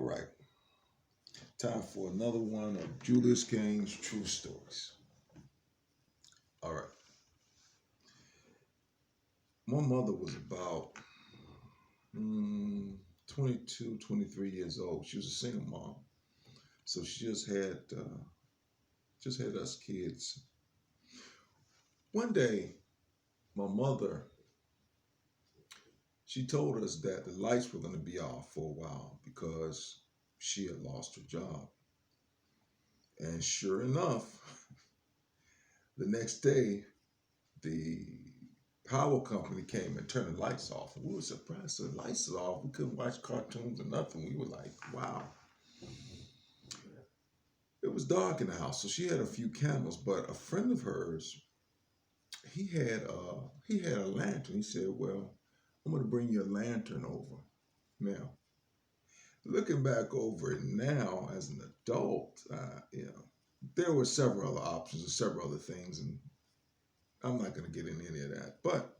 right. Time for another one of Julius Kane's True Stories. All right. My mother was about 22, 23 years old. She was a single mom. So she just had us kids. One day, my mother, she told us that the lights were going to be off for a while because she had lost her job. And sure enough, the next day, the power company came and turned the lights off. And we were surprised. The lights are off. We couldn't watch cartoons or nothing. We were like, wow. It was dark in the house, so she had a few candles. But a friend of hers, he had a lantern. He said, "Well, I'm going to bring you a lantern over." Now, looking back over it now as an adult, there were several other options and several other things, and I'm not going to get into any of that. But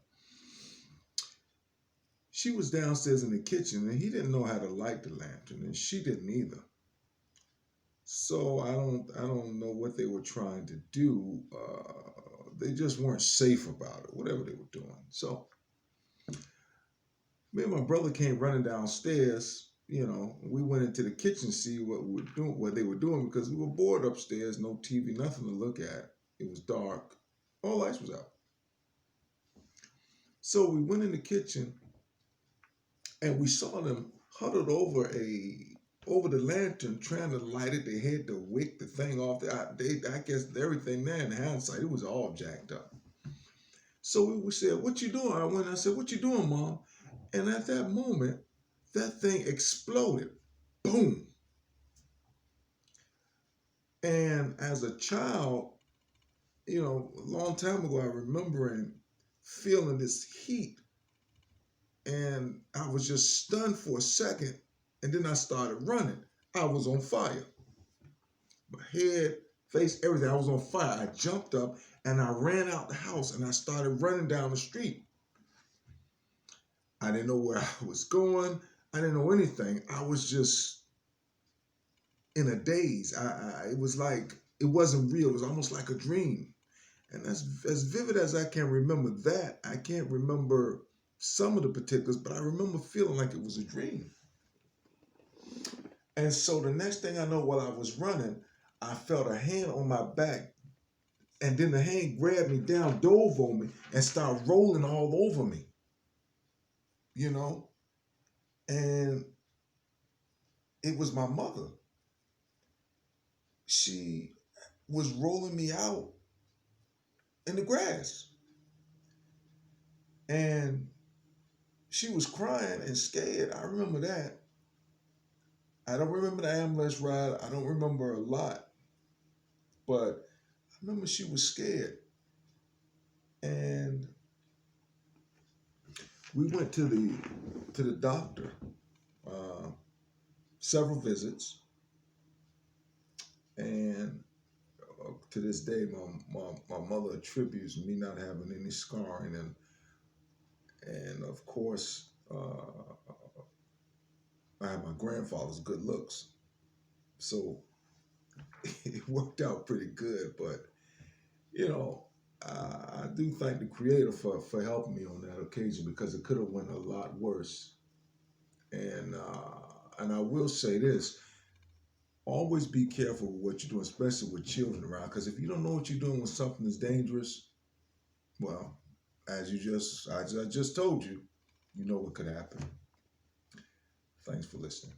she was downstairs in the kitchen, and he didn't know how to light the lantern, and she didn't either. So I don't know what they were trying to do. They just weren't safe about it, whatever they were doing. So me and my brother came running downstairs. We went into the kitchen to see what they were doing, because we were bored upstairs, no TV, nothing to look at. It was dark. All lights was out. So we went in the kitchen and we saw them huddled over the lantern trying to light it. They had the wick, the thing off. I guess everything there in hindsight, it was all jacked up. So we said, "What you doing?" I went and I said, "What you doing, Mom?" And at that moment, that thing exploded. Boom. And as a child, a long time ago, I remember feeling this heat. And I was just stunned for a second. And then I started running. I was on fire. My head, face, everything. I was on fire. I jumped up and I ran out the house and I started running down the street. I didn't know where I was going. I didn't know anything. I was just in a daze. It was like, it wasn't real. It was almost like a dream. And as vivid as I can remember that, I can't remember some of the particulars, but I remember feeling like it was a dream. And so the next thing I know, while I was running, I felt a hand on my back, and then the hand grabbed me down, dove on me, and started rolling all over me. And it was my mother. She was rolling me out in the grass. And she was crying and scared. I remember that. I don't remember the ambulance ride. I don't remember a lot. But I remember she was scared. And we went to the doctor, several visits, and to this day, my mother attributes me not having any scarring, and of course, I have my grandfather's good looks, so it worked out pretty good. But I do thank the Creator for helping me on that occasion, because it could have went a lot worse. And I will say this: always be careful with what you're doing, especially with children around. Because if you don't know what you're doing when something is dangerous, well, as I just told you, you know what could happen. Thanks for listening.